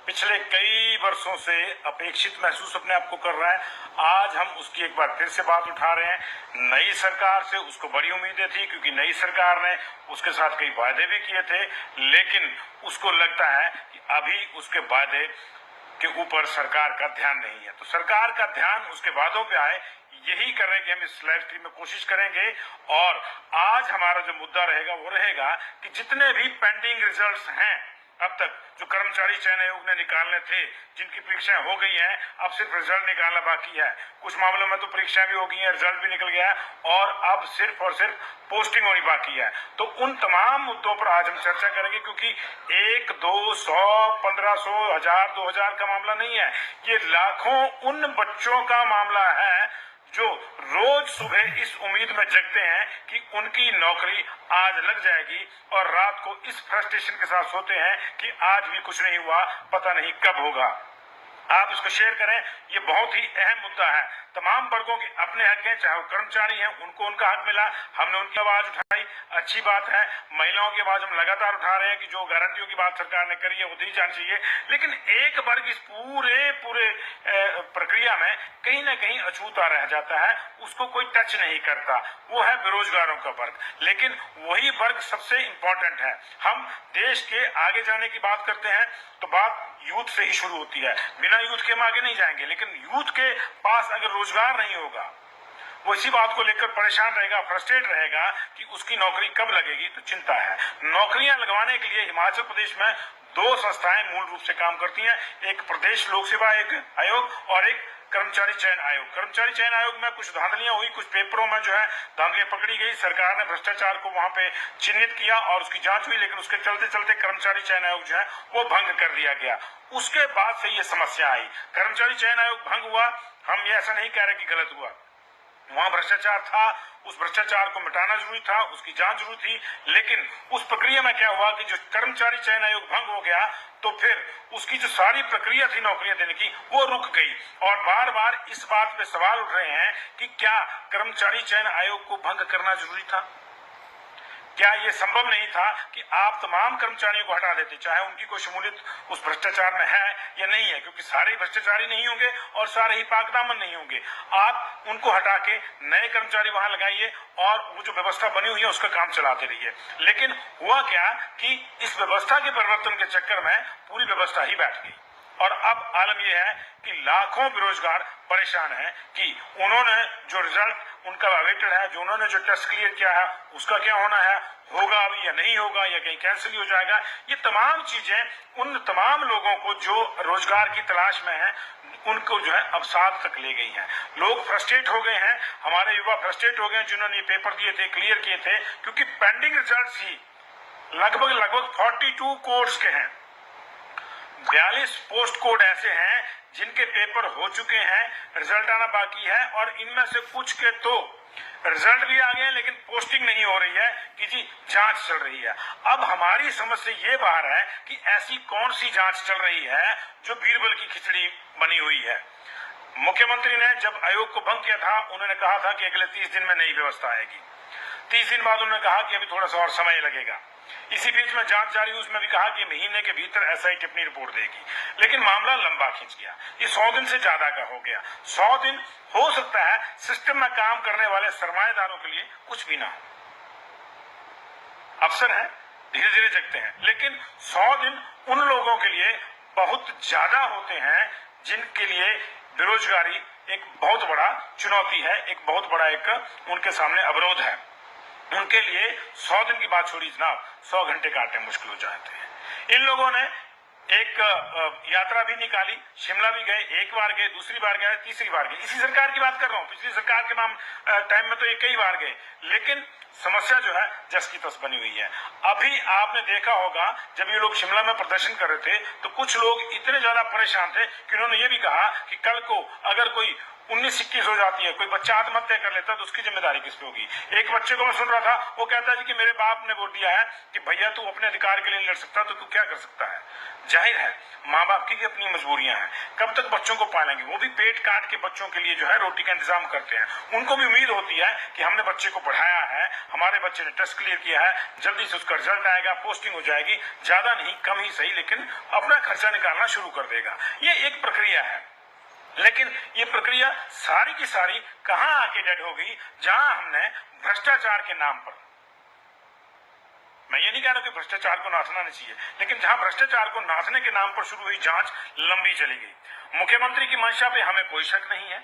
पिछले कई वर्षों से अपेक्षित महसूस अपने आप को कर रहा है। आज हम उसकी एक बार फिर से बात उठा रहे हैं। नई सरकार से उसको बड़ी उम्मीदें थी, क्योंकि नई सरकार ने उसके साथ कई वायदे भी किए थे, लेकिन उसको लगता है कि अभी उसके वायदे के ऊपर सरकार का ध्यान नहीं है। तो सरकार का ध्यान उसके वादों पे आए, यही करने की हम इस लाइव स्ट्रीम में कोशिश करेंगे। और आज हमारा जो मुद्दा रहेगा वो रहेगा कि जितने भी पेंडिंग रिजल्ट्स हैं अब तक, जो कर्मचारी चयन आयोग ने निकालने थे, जिनकी परीक्षाएं हो गई हैं, अब सिर्फ रिजल्ट निकालना बाकी है। कुछ मामलों में तो परीक्षाएं भी हो गई हैं, रिजल्ट भी निकल गया है, और अब सिर्फ और सिर्फ पोस्टिंग होनी बाकी है। तो उन तमाम मुद्दों पर आज हम चर्चा करेंगे, क्योंकि 1, 2, 100, 1500, 1000, 2000 का मामला नहीं है, ये लाखों उन बच्चों का मामला है जो रोज सुबह इस उम्मीद में जगते हैं कि उनकी नौकरी आज लग जाएगी, और रात को इस फ्रस्ट्रेशन के साथ सोते हैं कि आज भी कुछ नहीं हुआ, पता नहीं कब होगा। आप इसको शेयर करें, ये बहुत ही अहम मुद्दा है। तमाम वर्गों के अपने हक हैं, चाहे वो कर्मचारी हैं, उनको उनका हक मिला, हमने उनकी आवाज उठाई, अच्छी बात है। महिलाओं की आवाज हम लगातार उठा रहे हैं कि जो गारंटियों की बात सरकार ने करी है वो दी जानी चाहिए। लेकिन एक वर्ग इस पूरे प्रक्रिया में कहीं ना कहीं अछूता रह जाता है, उसको कोई टच नहीं करता, वो है बेरोजगारों का वर्ग। लेकिन वही वर्ग सबसे इंपॉर्टेंट है। हम देश के आगे जाने की बात करते हैं तो बात यूथ से ही शुरू होती है। बिना यूथ के हम आगे नहीं जाएंगे, लेकिन यूथ के पास अगर रोजगार नहीं होगा, वो इसी बात को लेकर परेशान रहेगा, फ्रस्ट्रेट रहेगा कि उसकी नौकरी कब लगेगी, तो चिंता है। नौकरियां लगवाने के लिए हिमाचल प्रदेश में 2 संस्थाएं मूल रूप से काम करती हैं, एक प्रदेश लोक सेवा आयोग और एक कर्मचारी चयन आयोग। कर्मचारी चयन आयोग में कुछ धांधलियां हुई, कुछ पेपरों में जो है धांधलियां पकड़ी गई, सरकार ने भ्रष्टाचार को वहां पे चिन्हित किया और उसकी जांच हुई, लेकिन उसके चलते चलते कर्मचारी चयन आयोग जो है वो भंग कर दिया गया। उसके बाद से ये समस्या आई, कर्मचारी चयन आयोग भंग हुआ। हम ये ऐसा नहीं कह रहे कि गलत हुआ, वहां भ्रष्टाचार था, उस भ्रष्टाचार को मिटाना जरूरी था, उसकी जांच जरूरी थी। लेकिन उस प्रक्रिया में क्या हुआ कि जो कर्मचारी चयन आयोग भंग हो गया, तो फिर उसकी जो सारी प्रक्रिया थी नौकरियां देने की, वो रुक गई। और बार बार इस बात पे सवाल उठ रहे हैं कि क्या कर्मचारी चयन आयोग को भंग करना जरूरी था? क्या ये संभव नहीं था कि आप तमाम कर्मचारियों को हटा देते, चाहे उनकी कोई शमूलियत उस भ्रष्टाचार में है या नहीं है, क्योंकि सारे भ्रष्टाचारी नहीं होंगे और सारे ही पाकदामन नहीं होंगे। आप उनको हटा के नए कर्मचारी वहां लगाइए और वो जो व्यवस्था बनी हुई है उसका काम चलाते रहिए। लेकिन हुआ क्या कि इस व्यवस्था के परिवर्तन के चक्कर में पूरी व्यवस्था ही बैठ गई, और अब आलम यह है कि लाखों बेरोजगार परेशान हैं कि उन्होंने जो रिजल्ट उनका अवेटेड है, जो उन्होंने जो टेस्ट क्लियर किया है, उसका क्या होना है, होगा अभी या नहीं होगा, या कहीं कैंसिल हो जाएगा। ये तमाम चीजें उन तमाम लोगों को जो रोजगार की तलाश में हैं, उनको जो है अब साथ तक ले गई हैं। लोग फ्रस्ट्रेट हो गए हैं, हमारे युवा फ्रस्ट्रेट हो गए हैं जिन्होंने ये पेपर दिए थे, क्लियर किए थे, क्योंकि पेंडिंग रिजल्ट ही लगभग 42 कोर्स के हैं। 42 पोस्ट कोड ऐसे हैं जिनके पेपर हो चुके हैं, रिजल्ट आना बाकी है, और इनमें से कुछ के तो रिजल्ट भी आ गए लेकिन पोस्टिंग नहीं हो रही है कि जी जांच चल रही है। अब हमारी समझ से ये बाहर है कि ऐसी कौन सी जांच चल रही है जो बीरबल की खिचड़ी बनी हुई है। मुख्यमंत्री ने जब आयोग को भंग किया था, उन्होंने कहा था कि अगले 30 दिन में नई व्यवस्था आएगी। 30 दिन बाद उन्होंने कहा कि अभी थोड़ा सा और समय लगेगा। इसी बीच में जांच जारी हुई, उसमें भी कहा कि महीने के भीतर एसआईटी अपनी रिपोर्ट देगी। लेकिन मामला लंबा खिंच गया, ये 100 दिन से ज्यादा का हो गया। 100 दिन हो सकता है सिस्टम में काम करने वाले सरमाएदारों के लिए कुछ भी ना हो, अफसर हैं, धीरे धीरे जगते हैं, लेकिन 100 दिन उन लोगों के लिए बहुत ज्यादा होते हैं जिनके लिए बेरोजगारी एक बहुत बड़ा चुनौती है, एक बहुत बड़ा एक उनके सामने अवरोध है। उनके लिए 100 दिन की बात छोड़ी जनाब, 100 घंटे काटने मुश्किल हो जाते हैं। इन लोगों ने एक यात्रा भी निकाली, शिमला भी गए, एक बार गए, दूसरी बार गए, तीसरी बार गए। इसी सरकार की बात कर रहा हूं, पिछली सरकार के टाइम में तो ये कई बार गए, लेकिन समस्या जो है जस की तस बनी हुई है। अभी आपने देखा होगा जब ये लोग शिमला में प्रदर्शन कर रहे थे तो कुछ लोग इतने ज्यादा परेशान थे कि उन्होंने ये भी कहा कि कल को अगर कोई 19-21 हो जाती है, कोई बच्चा आत्महत्या कर लेता है तो उसकी जिम्मेदारी किस पे होगी। एक बच्चे को मैं सुन रहा था, वो कहता है कि मेरे बाप ने बोल दिया है कि भैया तू अपने अधिकार के लिए नहीं लड़ सकता तो तू क्या कर सकता है। जाहिर है माँ बाप की अपनी मजबूरियां हैं, कब तक बच्चों को पालेंगे, वो भी पेट काट के बच्चों के लिए जो है रोटी का इंतजाम करते हैं। उनको भी उम्मीद होती है कि हमने बच्चे को पढ़ाया है, हमारे बच्चे ने टेस्ट क्लियर किया है, जल्दी से उसका रिजल्ट आएगा, पोस्टिंग हो जाएगी, ज्यादा नहीं कम ही सही, लेकिन अपना खर्चा निकालना शुरू कर देगा। ये एक प्रक्रिया है, लेकिन ये प्रक्रिया सारी की सारी कहां आके डेड हो गई? जहां हमने भ्रष्टाचार के नाम पर, मैं ये नहीं कह रहा कि भ्रष्टाचार को नाथना नहीं चाहिए, लेकिन जहां भ्रष्टाचार को नाथने के नाम पर शुरू हुई जांच लंबी चली गई। मुख्यमंत्री की मंशा पे हमें कोई शक नहीं है,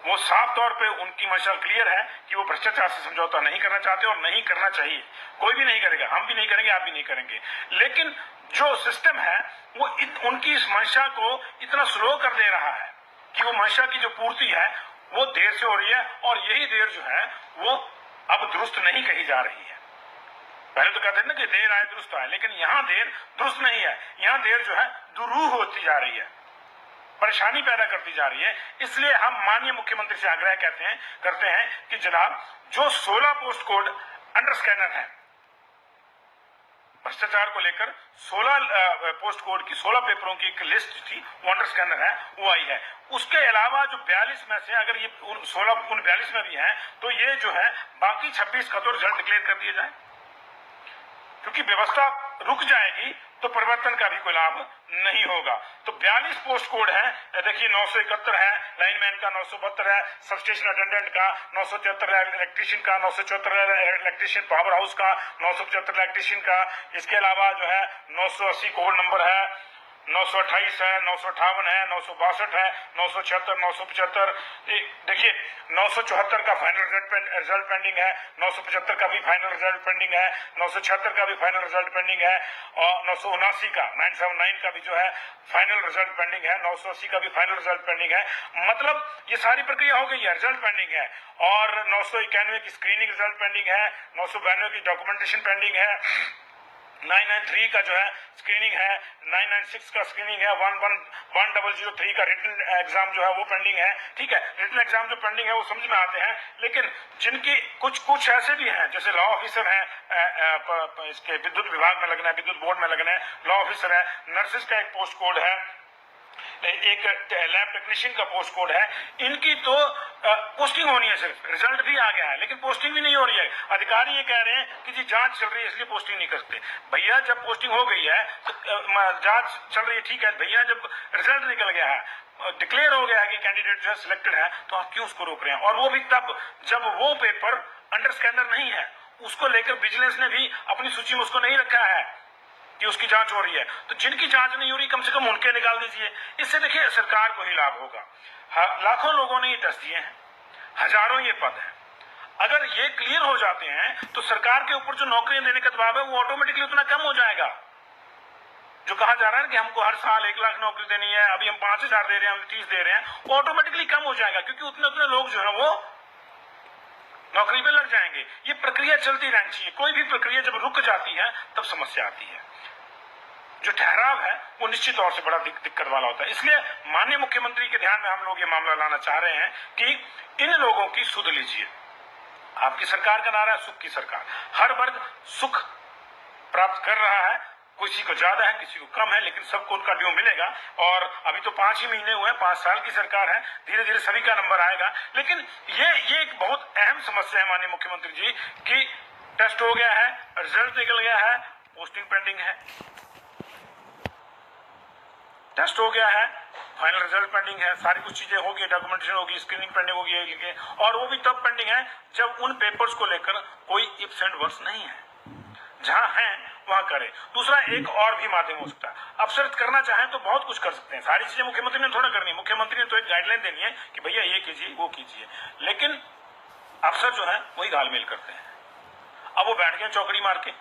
वो साफ तौर पे उनकी मंशा क्लियर है कि वो भ्रष्टाचार से समझौता नहीं करना चाहते और नहीं करना चाहिए, कोई भी नहीं करेगा, हम भी नहीं करेंगे, आप भी नहीं करेंगे। लेकिन जो सिस्टम है वो उनकी इस मंशा को इतना स्लो कर दे रहा है कि वो मंशा की जो पूर्ति है वो देर से हो रही है, और यही देर जो है वो अब दुरुस्त नहीं कही जा रही है। पहले तो कहते हैं ना कि देर आए दुरुस्त आए, लेकिन यहां देर दुरुस्त नहीं है, यहां देर जो है दुरूह होती जा रही है, परेशानी पैदा करती जा रही है। इसलिए हम माननीय मुख्यमंत्री से आग्रह करते हैं कि जनाब, जो 16 पोस्ट कोड अंडर स्कैनर है भ्रष्टाचार को लेकर, 16 पोस्ट कोड की 16 पेपरों की एक लिस्ट थी, वो अंडर स्कैनर है, वो आई है। उसके अलावा जो 42 में से अगर ये 16 उन 42 में भी है, तो ये जो है बाकी 26 का तो रिजल्ट डिक्लेयर कर दिया जाए, क्योंकि व्यवस्था रुक जाएगी तो परिवर्तन का भी कोई लाभ नहीं होगा। तो 42 पोस्ट कोड है, देखिए 971 है लाइनमैन का, 972 है सबस्टेशन अटेंडेंट का, 973 है इलेक्ट्रीशियन का, 974 है इलेक्ट्रीशियन पावर हाउस का, 975 इलेक्ट्रीशियन का। इसके अलावा जो है 980 कोड नंबर है, 928 है, 958 है, 962 है, 976, 975। देखिए 974 का फाइनल रिजल्ट पेंडिंग है, 975 का भी फाइनल रिजल्ट पेंडिंग है, 976 का भी फाइनल रिजल्ट पेंडिंग है, और 979 का 979 का भी जो है फाइनल रिजल्ट पेंडिंग है, 980 का भी फाइनल रिजल्ट पेंडिंग है। मतलब ये सारी प्रक्रिया हो गई है, रिजल्ट पेंडिंग है। और 991 की स्क्रीनिंग रिजल्ट पेंडिंग है, 992 की डॉक्यूमेंटेशन पेंडिंग है, 993 का जो है स्क्रीनिंग है, 996 का स्क्रीनिंग है, 1003 का रिटन एग्जाम जो है वो पेंडिंग है। ठीक है, रिटन एग्जाम जो पेंडिंग है वो समझ में आते हैं, लेकिन जिनकी कुछ ऐसे भी हैं, जैसे लॉ ऑफिसर है, इसके विद्युत विभाग में लगना है, विद्युत बोर्ड में लगना है, लॉ ऑफिसर है, नर्सेज का एक पोस्ट कोड है, एक लैब टेक्नीशियन का पोस्ट कोड है। इनकी तो पोस्टिंग होनी है, सिर्फ रिजल्ट भी आ गया है लेकिन पोस्टिंग भी नहीं हो रही है। अधिकारी ये कह रहे हैं कि जी जांच चल रही है इसलिए पोस्टिंग नहीं करते। भैया जब पोस्टिंग हो गई है तो जांच चल रही है, ठीक है भैया, जब रिजल्ट निकल गया है, डिक्लेयर हो गया है कि कैंडिडेट जो है सिलेक्टेड है, तो आप क्यों उसको रोक रहे हैं? और वो भी तब जब वो पेपर अंडर स्कैनर नहीं है, उसको लेकर विजिलेंस ने भी अपनी सूची में उसको नहीं रखा है कि उसकी जांच हो रही है। तो जिनकी जांच नहीं हो रही कम से कम उनके निकाल दीजिए। इससे देखिए सरकार को ही लाभ होगा। लाखों लोगों ने ये टेस्ट दिए हैं, हजारों ये पद हैं। अगर ये क्लियर हो जाते हैं तो सरकार के ऊपर जो नौकरियां देने का दबाव है वो ऑटोमेटिकली उतना कम हो जाएगा। जो कहा जा रहा है कि हमको हर साल 1 लाख नौकरी देनी है, अभी हम 5000 दे रहे हैं, हम 30 दे रहे हैं, वो ऑटोमेटिकली कम हो जाएगा, क्योंकि उतने लोग जो है वो नौकरी पे लग जाएंगे। ये प्रक्रिया चलती रहनी चाहिए। कोई भी प्रक्रिया जब रुक जाती है तब समस्या आती है। जो ठहराव है वो निश्चित तौर से बड़ा दिक्कत वाला होता है। इसलिए माननीय मुख्यमंत्री के ध्यान में हम लोग ये मामला लाना चाह रहे हैं कि इन लोगों की सुध लीजिए। आपकी सरकार का नारा है सुख की सरकार। हर वर्ग सुख प्राप्त कर रहा है, किसी को ज्यादा है किसी को कम है, लेकिन सबको उनका ड्यू मिलेगा। और अभी तो 5 ही महीने हुए, 5 साल की सरकार है, धीरे धीरे सभी का नंबर आएगा। लेकिन ये एक बहुत अहम समस्या है माननीय मुख्यमंत्री जी कि टेस्ट हो गया है, रिजल्ट निकल गया है, पोस्टिंग पेंडिंग है। टेस्ट हो गया है, फाइनल रिजल्ट पेंडिंग है, सारी कुछ चीजें होगी, डॉक्यूमेंटेशन होगी, स्क्रीनिंग पेंडिंग होगी, और वो भी तब पेंडिंग है जब उन पेपर्स को लेकर कोई इफ्स एंड बट्स नहीं है। जहां है वहां करें। दूसरा एक और भी माध्यम हो सकता है, अफसर करना चाहें तो बहुत कुछ कर सकते हैं। सारी चीजें मुख्यमंत्री ने थोड़ा करनी है, मुख्यमंत्री ने तो एक गाइडलाइन देनी है कि भैया ये कीजिए वो कीजिए, लेकिन अफसर जो है वही घालमेल करते हैं। अब वो बैठ गए चौकड़ी मार के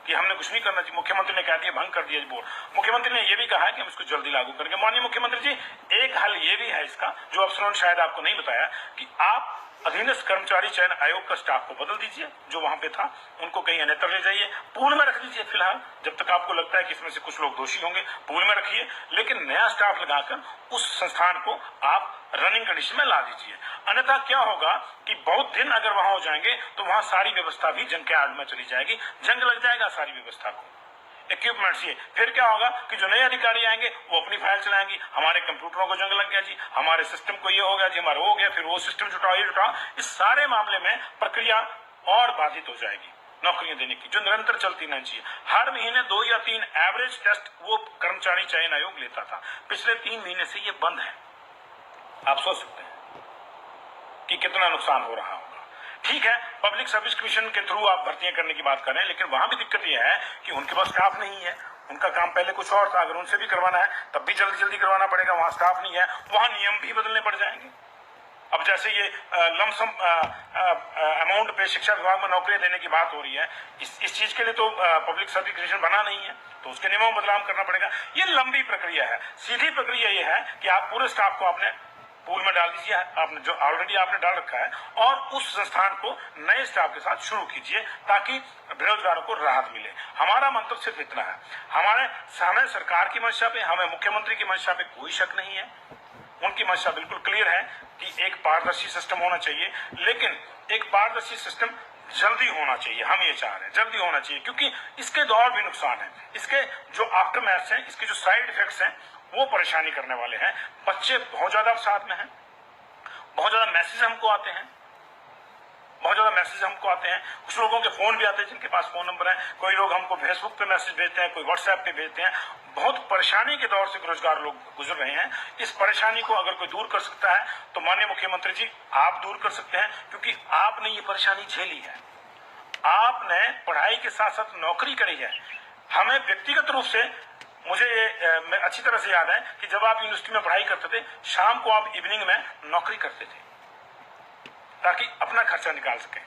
कि हमने कुछ नहीं करना चाहिए, मुख्यमंत्री ने कह दिया भंग कर दिया बोर्ड। मुख्यमंत्री ने यह भी कहा है कि हम इसको जल्दी लागू करेंगे। माननीय मुख्यमंत्री जी, एक हल ये भी है इसका, जो अफसरों ने शायद आपको नहीं बताया, कि आप अधीनस्थ कर्मचारी चयन आयोग का स्टाफ को बदल दीजिए, जो वहां पे था उनको कहीं अन्यत्र ले जाइए, पूल में रख दीजिए। फिलहाल जब तक आपको लगता है कि इसमें से कुछ लोग दोषी होंगे, पूल में रखिए, लेकिन नया स्टाफ लगाकर उस संस्थान को आप रनिंग कंडीशन में ला दीजिए। अन्यथा क्या होगा कि बहुत दिन अगर वहां हो जाएंगे तो वहां सारी व्यवस्था भी जंग के आड़ में चली जाएगी, जंग लग जाएगा सारी व्यवस्था को, इक्विपमेंट से। फिर क्या होगा कि जो नए अधिकारी आएंगे वो अपनी फाइल चलाएंगे, हमारे कंप्यूटरों को जंग लग गया जी, हमारे सिस्टम को ये हो गया जी, हमारा हो गया, फिर वो सिस्टम जुटाओ ये जुटाओ। इस सारे मामले में प्रक्रिया और बाधित हो जाएगी नौकरियां देने की, जो निरंतर चलती रहनी चाहिए। हर महीने 2 या 3 एवरेज टेस्ट वो कर्मचारी चयन आयोग लेता था, पिछले 3 महीने से ये बंद है। आप सोच सकते हैं कि कितना नुकसान हो रहा होगा। ठीक है, पब्लिक सर्विस कमीशन के थ्रू आप भर्तियां करने की बात कर रहे हैं, लेकिन वहां भी दिक्कत यह है कि उनके पास स्टाफ नहीं है। उनका काम पहले कुछ और था, अगर उनसे भी करवाना है तब भी जल्दी जल्दी करवाना पड़ेगा, वहां स्टाफ नहीं है, वहां नियम भी बदलने पड़ जाएंगे। अब जैसे ये लमसम अमाउंट पे शिक्षा विभाग में नौकरियां देने की बात हो रही है, इस चीज के लिए तो पब्लिक सर्विस कमीशन बना नहीं है, तो उसके नियमों में बदलाव करना पड़ेगा। ये लंबी प्रक्रिया है। सीधी प्रक्रिया ये है कि आप पूरे स्टाफ को आपने पूल में डाल दीजिए, आपने जो ऑलरेडी आपने डाल रखा है, और उस संस्थान को नए स्टाफ के साथ शुरू कीजिए ताकि बेरोजगारों को राहत मिले। हमारा मंतव्य सिर्फ इतना है। हमें सरकार की मंशा पे, हमें मुख्यमंत्री की मंशा पे कोई शक नहीं है। उनकी मंशा बिल्कुल क्लियर है कि एक पारदर्शी सिस्टम होना चाहिए, लेकिन एक पारदर्शी सिस्टम जल्दी होना चाहिए। हम ये चाह रहे हैं जल्दी होना चाहिए, क्योंकि इसके तो और भी नुकसान है। इसके जो आफ्टरमैथ्स हैं, इसके जो साइड इफेक्ट्स हैं, वो परेशानी करने वाले हैं। बच्चे बहुत ज्यादा साथ में हैं, बहुत ज्यादा मैसेज हमको आते हैं, कुछ लोगों के फोन भी आते हैं जिनके पास फोन नंबर है, कोई लोग हमको फेसबुक पे मैसेज भेजते हैं, कोई व्हाट्सएप पे भेजते हैं। बहुत परेशानी के दौर से बेरोजगार लोग गुजर रहे हैं। इस परेशानी को अगर कोई दूर कर सकता है तो माननीय मुख्यमंत्री जी आप दूर कर सकते हैं, क्योंकि आपने ये परेशानी झेली है, आपने पढ़ाई के साथ साथ नौकरी करी है। हमें व्यक्तिगत रूप से मुझे मैं अच्छी तरह से याद है कि जब आप यूनिवर्सिटी में पढ़ाई करते थे, शाम को आप इवनिंग में नौकरी करते थे ताकि अपना खर्चा निकाल सके।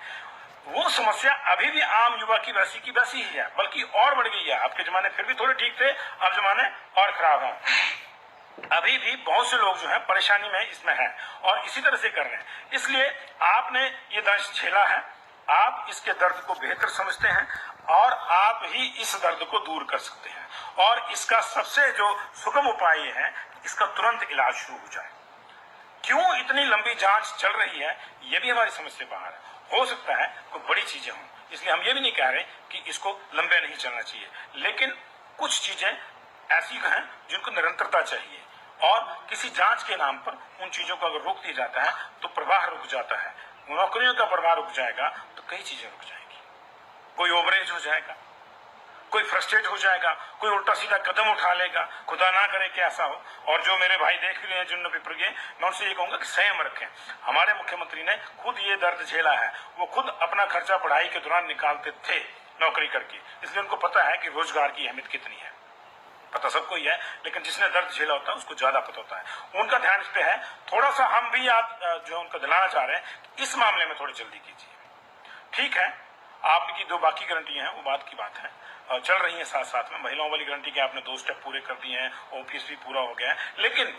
वो समस्या अभी भी आम युवा की वैसी ही है, बल्कि और बढ़ गई है। आपके जमाने फिर भी थोड़े ठीक थे, अब जमाने और खराब हैं। अभी भी बहुत से लोग जो है परेशानी में इसमें हैं और इसी तरह से कर रहे हैं। इसलिए आपने ये दंश झेला है, आप इसके दर्द को बेहतर समझते हैं और आप ही इस दर्द को दूर कर सकते हैं। और इसका सबसे जो सुगम उपाय है, इसका तुरंत इलाज शुरू हो जाए। क्यों इतनी लंबी जांच चल रही है, ये भी हमारी समझ से बाहर है। हो सकता है कोई बड़ी चीजें हों, इसलिए हम ये भी नहीं कह रहे कि इसको लंबे नहीं चलना चाहिए, लेकिन कुछ चीजें ऐसी हैं जिनको निरंतरता चाहिए, और किसी जांच के नाम पर उन चीजों को अगर रोक दिया जाता है तो प्रवाह रुक जाता है। नौकरियों का प्रवाह रुक जाएगा तो कई चीजें रुक जाएंगी। कोई ओवरेज हो जाएगा, कोई फ्रस्ट्रेट हो जाएगा, कोई उल्टा सीधा कदम उठा लेगा, खुदा ना करे कि ऐसा हो। और जो मेरे भाई देख रहे हैं जिन्होंने पेपर किए, मैं उनसे ये कहूंगा कि संयम रखें। हमारे मुख्यमंत्री ने खुद ये दर्द झेला है, वो खुद अपना खर्चा पढ़ाई के दौरान निकालते थे नौकरी करके, इसलिए उनको पता है कि रोजगार की अहमियत कितनी है। पता सबको ही है, लेकिन जिसने दर्द झेला होता है उसको ज्यादा पता होता है। उनका ध्यान इस पे है, थोड़ा सा हम भी आप जो उनको दिलाना चाह रहे हैं, इस मामले में थोड़ी जल्दी कीजिए। ठीक है, आपकी 2 बाकी गारंटियां हैं, वो बात की बात है, चल रही है साथ साथ में। महिलाओं वाली गारंटी के आपने 2 स्टेप पूरे कर दिए हैं, ओपीएस भी पूरा हो गया है, लेकिन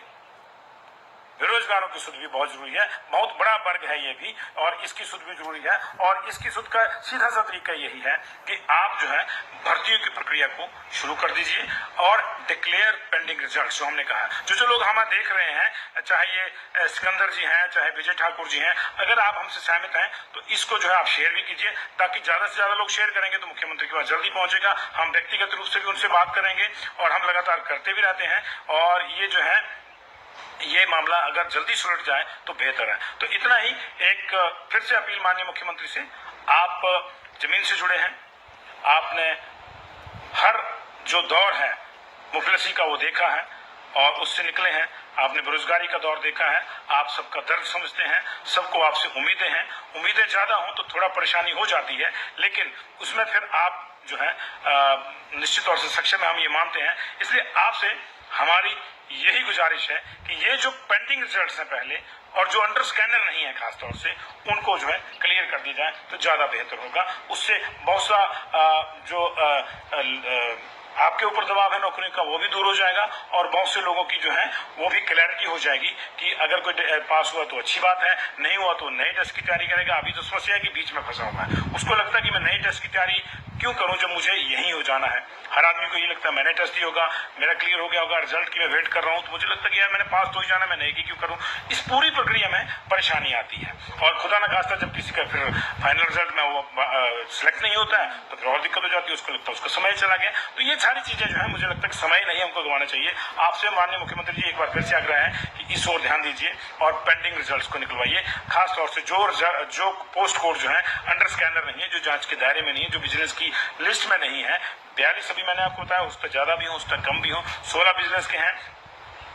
बेरोजगारों की सुध भी बहुत जरूरी है। बहुत बड़ा वर्ग है ये भी, और इसकी सुध भी जरूरी है। और इसकी सुध का सीधा सा तरीका यही है कि आप जो है भर्तियों की प्रक्रिया को शुरू कर दीजिए और डिक्लेयर पेंडिंग रिजल्ट, जो हमने कहा, जो लोग हमें देख रहे हैं, चाहे ये सिकंदर जी हैं, चाहे विजय ठाकुर जी हैं, अगर आप हमसे सहमत हैं तो इसको जो है आप शेयर भी कीजिए, ताकि ज्यादा से ज्यादा लोग शेयर करेंगे तो मुख्यमंत्री के पास जल्दी पहुंचेगा। हम व्यक्तिगत रूप से भी उनसे बात करेंगे और हम लगातार करते भी रहते हैं, और ये जो है ये मामला अगर जल्दी सुलझ जाए तो बेहतर है। तो इतना ही, एक फिर से अपील माननीय मुख्यमंत्री से, आप जमीन से जुड़े हैं, आपने हर जो दौर है मुफलिसी का वो देखा है और उससे निकले हैं, आपने बेरोजगारी का दौर देखा है, आप सबका दर्द समझते हैं, सबको आपसे उम्मीदें हैं। उम्मीदें ज्यादा हों तो थोड़ा परेशानी हो जाती है, लेकिन उसमें फिर आप जो है निश्चित तौर से सक्षम है, हम ये मानते हैं। इसलिए आपसे हमारी यही गुजारिश है कि ये जो पेंडिंग रिजल्ट्स हैं पहले, और जो अंडर स्कैनर नहीं है खासतौर से, उनको जो है क्लियर कर दी जाए तो ज्यादा बेहतर होगा। उससे बहुत सा जो आपके ऊपर दबाव है नौकरियों का वो भी दूर हो जाएगा, और बहुत से लोगों की जो है वो भी क्लैरिटी हो जाएगी कि अगर कोई पास हुआ तो अच्छी बात है, नहीं हुआ तो नए टेस्ट की तैयारी करेगा। अभी तो समस्या है कि बीच में फंसा हुआ है, उसको लगता है कि मैं नए टेस्ट की तैयारी क्यों करूं जब मुझे यही हो जाना है। हर आदमी को ये लगता है मैंने टेस्ट दिया होगा, मेरा क्लियर हो गया होगा, रिजल्ट की मैं वेट कर रहा हूं, तो मुझे लगता है कि यार मैंने पास तो ही जाना, मैं नहीं की क्यों करूं। इस पूरी प्रक्रिया में परेशानी आती है और खुदा न खास्ता जब किसी का फिर फाइनल रिजल्ट में वो सिलेक्ट नहीं होता है तो फिर और दिक्कत हो जाती है, उसको लगता है उसका समय चला गया। तो ये सारी चीजें जो है मुझे लगता है कि समय नहीं हमको गंवाना चाहिए। आपसे माननीय मुख्यमंत्री जी एक बार फिर से आग्रह है कि इस ओर ध्यान दीजिए और पेंडिंग रिजल्ट्स को निकलवाइए, खासतौर से जो पोस्ट कोड जो है अंडर स्कैनर नहीं है, जो जांच के दायरे में नहीं है, जो विजिलेंस की लिस्ट में नहीं है। 42 अभी मैंने आपको बताया, उस पर ज्यादा भी हो, उस पर कम भी हो, 16 बिजनेस के हैं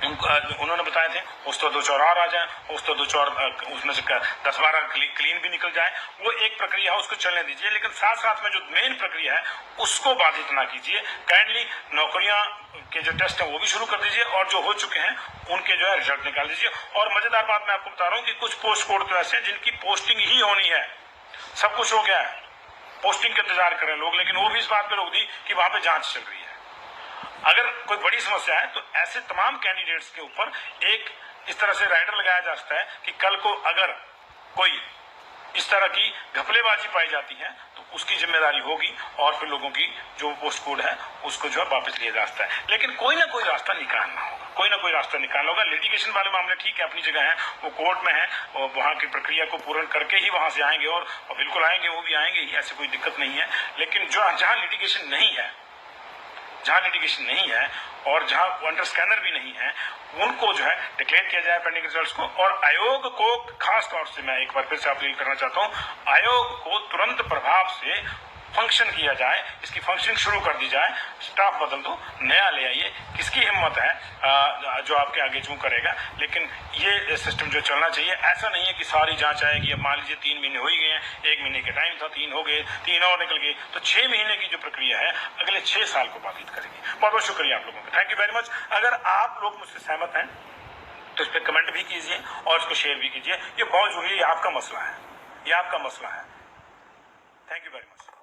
उन्होंने बताए थे, उस तो 2-4 और आ जाए, उस तो 2-4 उसमें से 10-12 क्लीन भी निकल जाए। वो एक प्रक्रिया है, उसको चलने दीजिए, लेकिन साथ साथ में जो मेन प्रक्रिया है उसको बाधित ना कीजिए। काइंडली नौकरियां के जो टेस्ट है वो भी शुरू कर दीजिए और जो हो चुके हैं उनके जो है रिजल्ट निकाल दीजिए। और मजेदार बात मैं आपको बता रहा हूँ कि कुछ पोस्ट कोड तो ऐसे हैं जिनकी पोस्टिंग ही होनी है, सब कुछ हो गया है, पोस्टिंग का इंतजार करें लोग, लेकिन वो भी इस बात पर रोक दी कि वहां पे जांच चल रही है। अगर कोई बड़ी समस्या है तो ऐसे तमाम कैंडिडेट्स के ऊपर एक इस तरह से राइडर लगाया जा सकता है कि कल को अगर कोई इस तरह की घपलेबाजी पाई जाती है तो उसकी जिम्मेदारी होगी और फिर लोगों की जो पोस्ट कोड है उसको जो है वापस लिया जा सकता है। लेकिन कोई ना कोई रास्ता निकालना होगा, कोई ना कोई रास्ता निकालना होगा। लिटिगेशन वाले मामले ठीक है, अपनी जगह है, वो कोर्ट में है और वहां की प्रक्रिया को पूर्ण करके ही वहां से आएंगे और बिल्कुल आएंगे, वो भी आएंगे ही, ऐसी कोई दिक्कत नहीं है। लेकिन जहां लिटिगेशन नहीं है, जहां लिटिगेशन नहीं है और जहां अंडर स्कैनर भी नहीं है, उनको जो है डिक्लेयर किया जाए पेंडिंग रिजल्ट्स को। और आयोग को खास तौर से मैं एक बार फिर से अपील करना चाहता हूं, आयोग को तुरंत प्रभाव से फंक्शन किया जाए, इसकी फंक्शनिंग शुरू कर दी जाए, स्टाफ बदल दो, नया ले आइए। किसकी हिम्मत है जो आपके आगे चूं करेगा। लेकिन ये सिस्टम जो चलना चाहिए, ऐसा नहीं है कि सारी जांच आएगी। अब मान लीजिए 3 महीने हो ही गए हैं, 1 महीने का टाइम था, 3 हो गए, 3 और निकल गए, तो 6 महीने की जो प्रक्रिया है अगले 6 साल को बाधित करेगी। बहुत बहुत शुक्रिया आप लोगों का, थैंक यू वेरी मच। अगर आप लोग मुझसे सहमत हैं तो इस पर कमेंट भी कीजिए और इसको शेयर भी कीजिए। ये बहुत जरूरी है, आपका मसला है, ये आपका मसला है। Thank you very much.